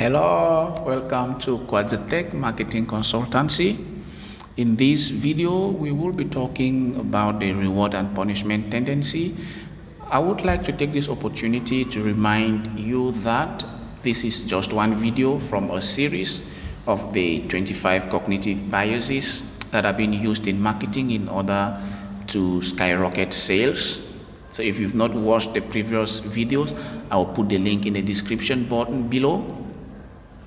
Hello, welcome to Quadzatech Marketing Consultancy. In this video, we will be talking about the reward and punishment tendency. I would like to take this opportunity to remind you that this is just one video from a series of the 25 cognitive biases that are being used in marketing in order to skyrocket sales. So if you've not watched the previous videos, I'll put the link in the description button below.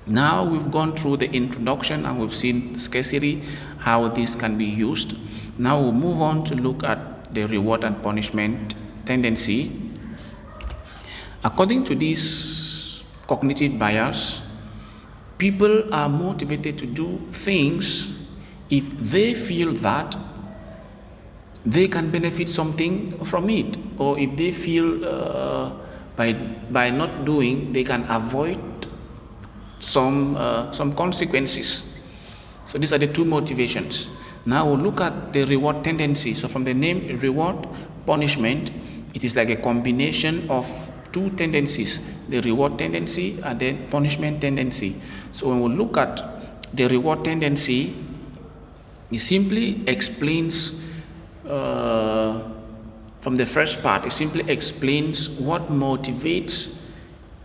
Now we've gone through the introduction and we've seen scarcity, how this can be used. Now we'll move on to look at the reward and punishment tendency. According to this cognitive bias, people are motivated to do things if they feel that they can benefit something from it, or if they feel by not doing they can avoid some consequences. So these are the two motivations. Now we'll look at the reward tendency. So from the name reward, punishment, it is like a combination of two tendencies, the reward tendency and the punishment tendency. So when we look at the reward tendency, it simply explains from the first part, it simply explains what motivates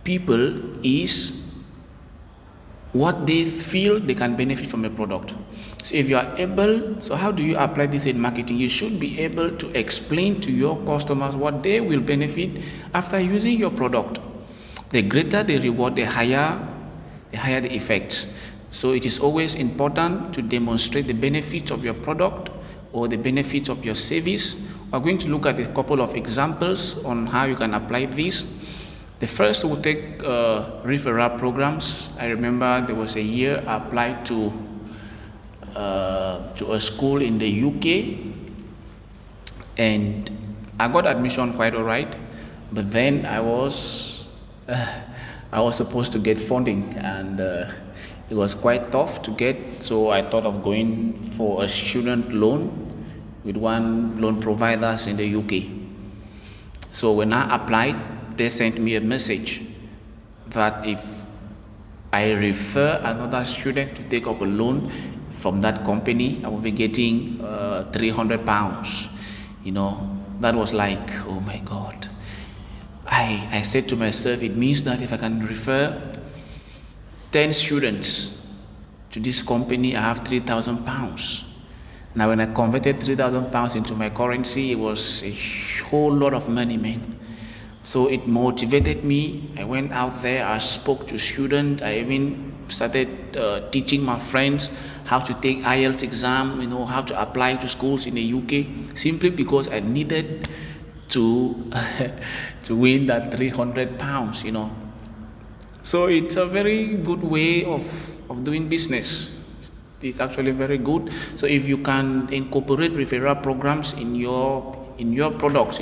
people is what they feel they can benefit from a product. So if you are able, so how do you apply this in marketing? You should be able to explain to your customers what they will benefit after using your product. The greater the reward, the higher the effects. So it is always important to demonstrate the benefits of your product or the benefits of your service. We're going to look at a couple of examples on how you can apply this. The first will take referral programs. I remember there was a year I applied to a school in the UK, and I got admission quite all right, but then I was supposed to get funding, and it was quite tough to get, so I thought of going for a student loan with one loan providers in the UK. So when I applied, they sent me a message that if I refer another student to take up a loan from that company, I will be getting £300. You know, that was like, oh my God. I said to myself, it means that if I can refer 10 students to this company, I have £3,000. Now when I converted £3,000 into my currency, it was a whole lot of money, man. So it motivated me. I went out there, I spoke to students, I even started teaching my friends how to take IELTS exam, how to apply to schools in the UK, simply because I needed to to win that £300, So it's a very good way of doing business. It's actually very good. So if you can incorporate referral programs in your products,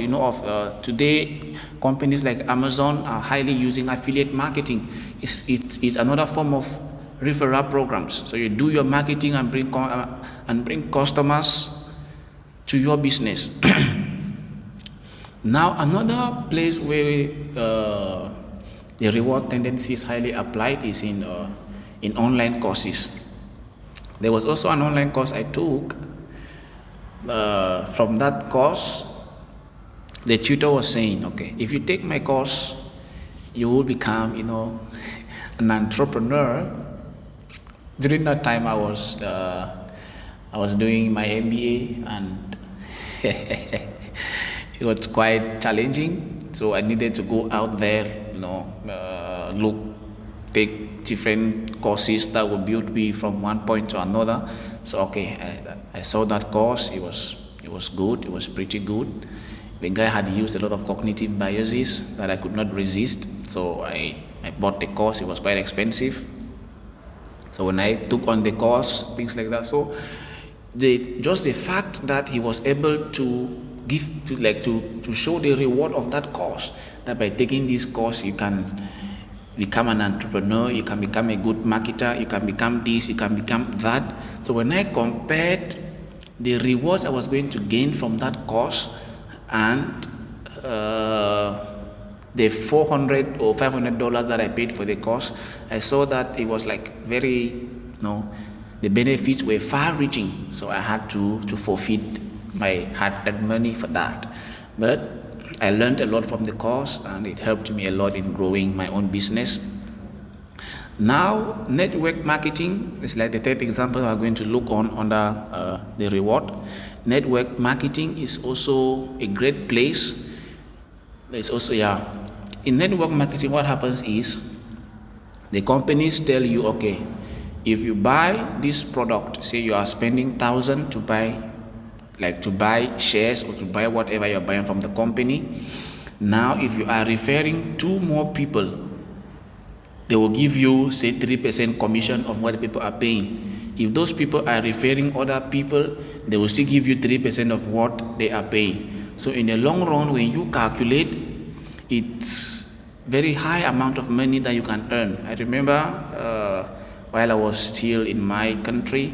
today companies like Amazon are highly using affiliate marketing. It's another form of referral programs. So you do your marketing and bring customers to your business. Now another place where the reward tendency is highly applied is in online courses. There was also an online course I took. From that course, the tutor was saying, okay, if you take my course, you will become, an entrepreneur. During that time, I was doing my MBA, and it was quite challenging. So I needed to go out there, take different courses that would build me from one point to another. So okay, I saw that course. It was good. It was pretty good. The guy had used a lot of cognitive biases that I could not resist. So I bought the course. It was quite expensive. So when I took on the course, things like that. So just the fact that he was able to to show the reward of that course, that by taking this course you can become an entrepreneur, you can become a good marketer, you can become this, you can become that. So when I compared the rewards I was going to gain from that course and the $400 or $500 that I paid for the course, I saw that it was like very, the benefits were far-reaching. So I had to forfeit my hard-earned money for that. But I learned a lot from the course, and it helped me a lot in growing my own business. Now, network marketing is like the third example we're going to look on under the reward. Network marketing is also a great place. There's also, in network marketing, what happens is the companies tell you, okay, if you buy this product, say you are spending 1,000 to buy shares or to buy whatever you're buying from the company. Now, if you are referring 2 more people, they will give you, say, 3% commission of what the people are paying. If those people are referring other people, they will still give you 3% of what they are paying. So in the long run, when you calculate, it's very high amount of money that you can earn. I remember while I was still in my country,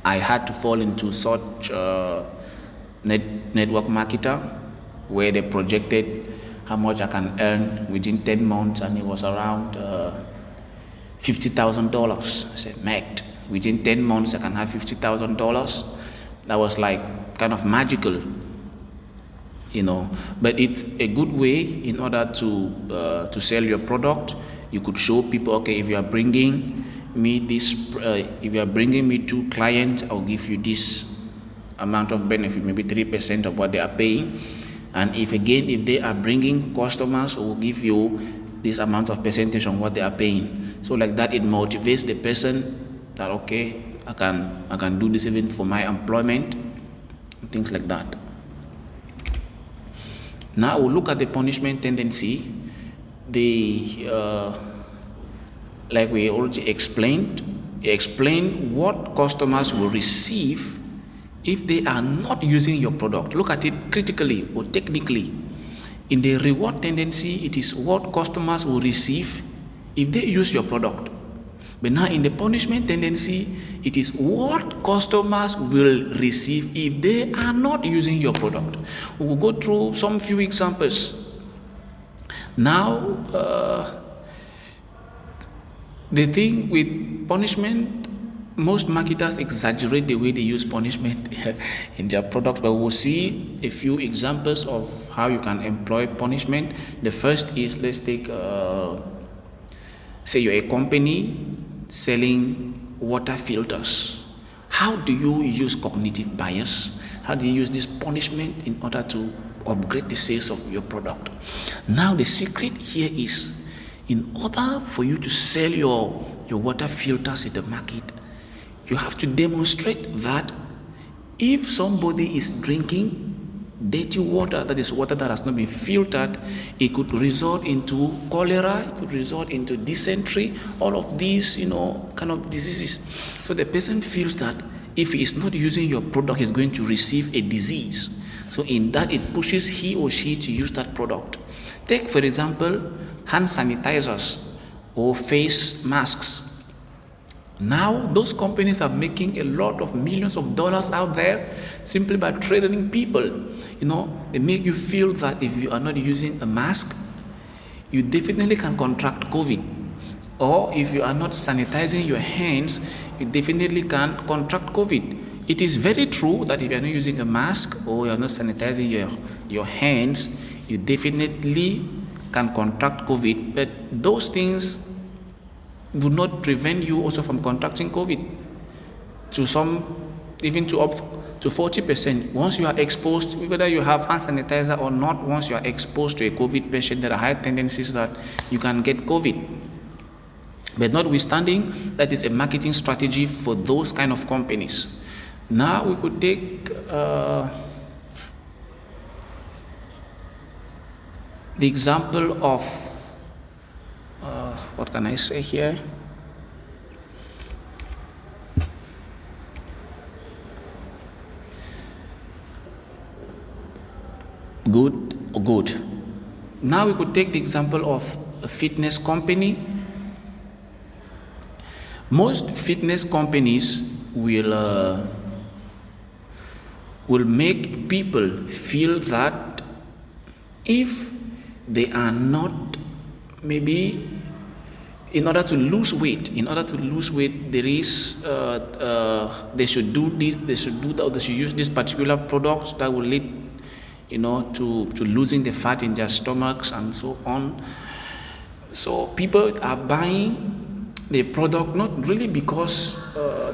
I had to fall into such network marketer where they projected how much I can earn within 10 months, and it was around $50,000. I said, mate, within 10 months I can have $50,000. That was like kind of magical, but it's a good way in order to sell your product. You could show people, okay, if you are bringing me 2 clients, I'll give you this amount of benefit, maybe 3% of what they are paying. And if they are bringing customers, we'll give you this amount of percentage on what they are paying. So like that, it motivates the person that, okay, I can do this even for my employment, things like that. Now we'll look at the punishment tendency. Like we already explained what customers will receive if they are not using your product. Look at it critically or technically. In the reward tendency, it is what customers will receive if they use your product. But now in the punishment tendency, it is what customers will receive if they are not using your product. We will go through some few examples. Now, the thing with punishment, most marketers exaggerate the way they use punishment in their products, but we'll see a few examples of how you can employ punishment. The first is, let's take, say you're a company selling water filters. How do you use cognitive bias? How do you use this punishment in order to upgrade the sales of your product? Now the secret here is, in order for you to sell your water filters in the market, you have to demonstrate that if somebody is drinking dirty water, that is water that has not been filtered, it could result into cholera, it could result into dysentery, all of these, kind of diseases. So the person feels that if he is not using your product, he's going to receive a disease. So in that, it pushes he or she to use that product. Take, for example, hand sanitizers or face masks. Now, those companies are making a lot of millions of dollars out there simply by training people. They make you feel that if you are not using a mask, you definitely can contract COVID. Or if you are not sanitizing your hands, you definitely can contract COVID. It is very true that if you are not using a mask or you are not sanitizing your hands, you definitely can contract COVID. But those things would not prevent you also from contracting COVID. Even to 40%. Once you are exposed, whether you have hand sanitizer or not, once you are exposed to a COVID patient, there are high tendencies that you can get COVID. But notwithstanding, that is a marketing strategy for those kind of companies. Now we could take the example of what can I say here? Good. Now we could take the example of a fitness company. Most fitness companies will make people feel that if they are not, maybe in order to lose weight, there is they should do this, they should do that, they should use this particular product that will lead, to losing the fat in their stomachs and so on. So people are buying the product not really because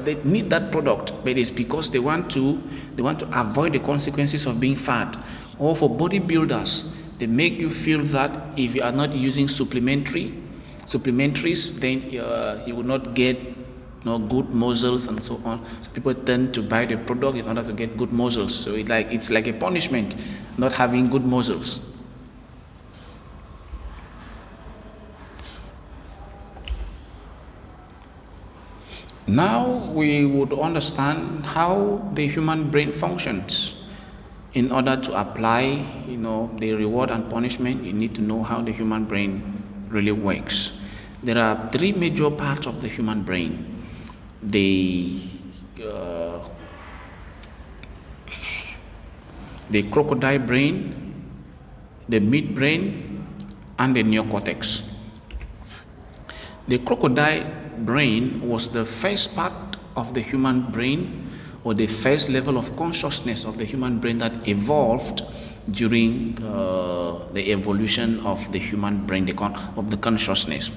they need that product, but it's because they want to avoid the consequences of being fat. Or for bodybuilders, they make you feel that if you are not using supplementaries, then you will not get good muscles and so on. So people tend to buy the product in order to get good muscles. So it's like a punishment not having good muscles. Now we would understand how the human brain functions. In order to apply, the reward and punishment, you need to know how the human brain really works. There are three major parts of the human brain: the crocodile brain, the midbrain, and the neocortex. The crocodile brain was the first part of the human brain, or the first level of consciousness of the human brain that evolved during the evolution of the human brain, of the consciousness.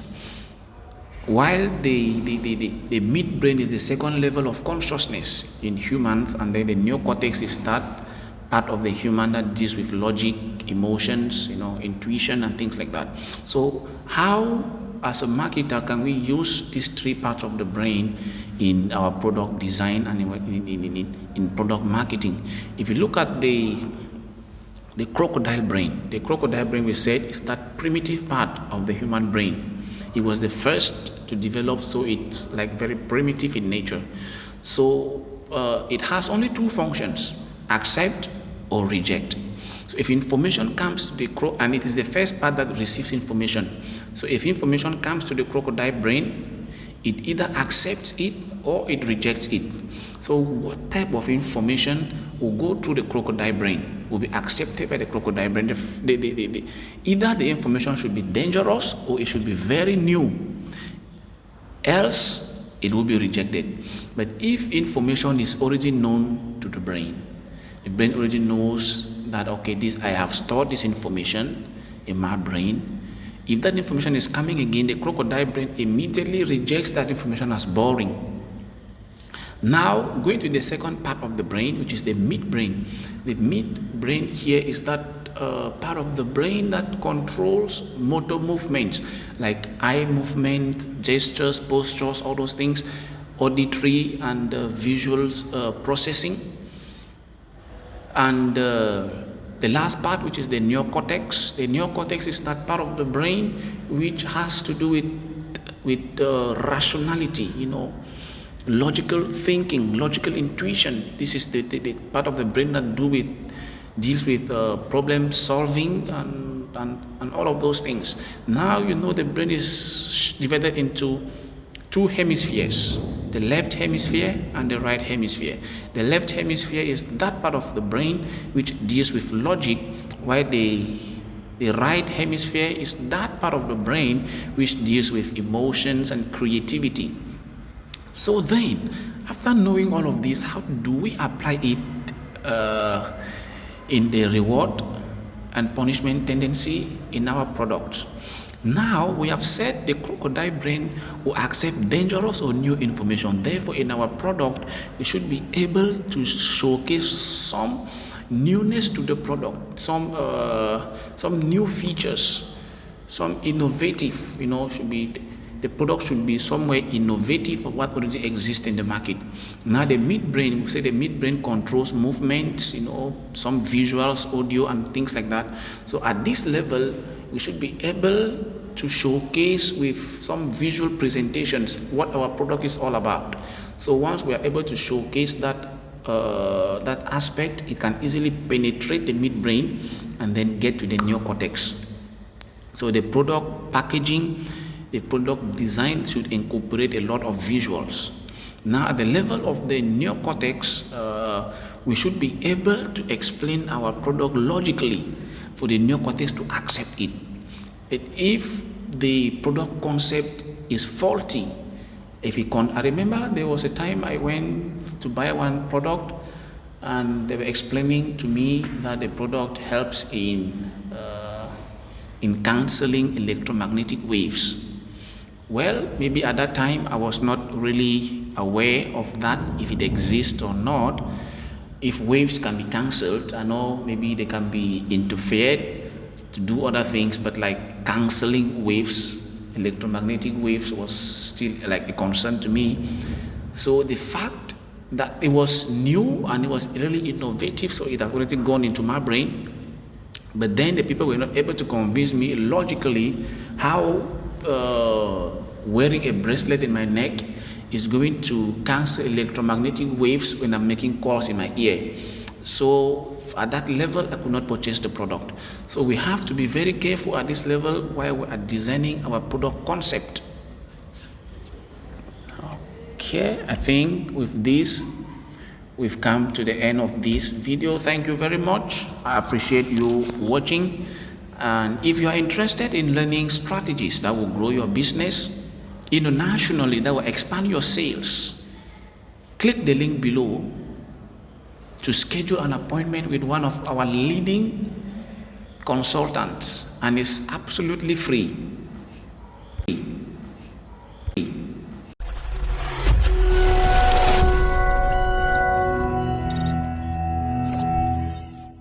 While the midbrain is the second level of consciousness in humans, and then the neocortex is that part of the human that deals with logic, emotions, intuition and things like that. So how, as a marketer, can we use these three parts of the brain in our product design and in product marketing? If you look at the crocodile brain, we said, is that primitive part of the human brain. It was the first to develop, so it's like very primitive in nature. So it has only two functions: accept or reject. So if information comes to the and it is the first part that receives information. So if information comes to the crocodile brain, it either accepts it or it rejects it. So what type of information will go through the crocodile brain, will be accepted by the crocodile brain? Either the information should be dangerous or it should be very new, else it will be rejected. But if information is already known to the brain already knows that, okay, I have stored this information in my brain. If that information is coming again, the crocodile brain immediately rejects that information as boring. Now, going to the second part of the brain, which is the midbrain. The midbrain here is that part of the brain that controls motor movements, like eye movement, gestures, postures, all those things, auditory and visuals processing. And the last part, which is the neocortex. The neocortex is that part of the brain which has to do with rationality, logical thinking, logical intuition. This is the part of the brain that deals with problem solving and all of those things. Now the brain is divided into two hemispheres: the left hemisphere and the right hemisphere. The left hemisphere is that part of the brain which deals with logic, while the right hemisphere is that part of the brain which deals with emotions and creativity. So then, after knowing all of this, how do we apply it in the reward and punishment tendency in our products? Now we have said the crocodile brain will accept dangerous or new information. Therefore, in our product, we should be able to showcase some newness to the product, some new features, some innovative. The product should be somewhere innovative of what already exists in the market. Now the midbrain, we say the midbrain controls movement, some visuals, audio, and things like that. So at this level, we should be able to showcase with some visual presentations what our product is all about. So once we are able to showcase that aspect, it can easily penetrate the midbrain and then get to the neocortex. So the product packaging, the product design should incorporate a lot of visuals. Now at the level of the neocortex, we should be able to explain our product logically. for the neocortex to accept it. But if the product concept is faulty, I remember there was a time I went to buy one product, and they were explaining to me that the product helps in cancelling electromagnetic waves. Well, maybe at that time I was not really aware of that, if it exists or not. If waves can be cancelled, I know maybe they can be interfered to do other things, but like cancelling waves, electromagnetic waves, was still like a concern to me. So the fact that it was new and it was really innovative, so it had already gone into my brain. But then the people were not able to convince me logically how wearing a bracelet in my neck is going to cancel electromagnetic waves when I'm making calls in my ear. So at that level, I could not purchase the product. So we have to be very careful at this level while we are designing our product concept. Okay, I think with this, we've come to the end of this video. Thank you very much. I appreciate you watching. And if you are interested in learning strategies that will grow your business internationally, that will expand your sales, click the link below to schedule an appointment with one of our leading consultants, and it's absolutely free.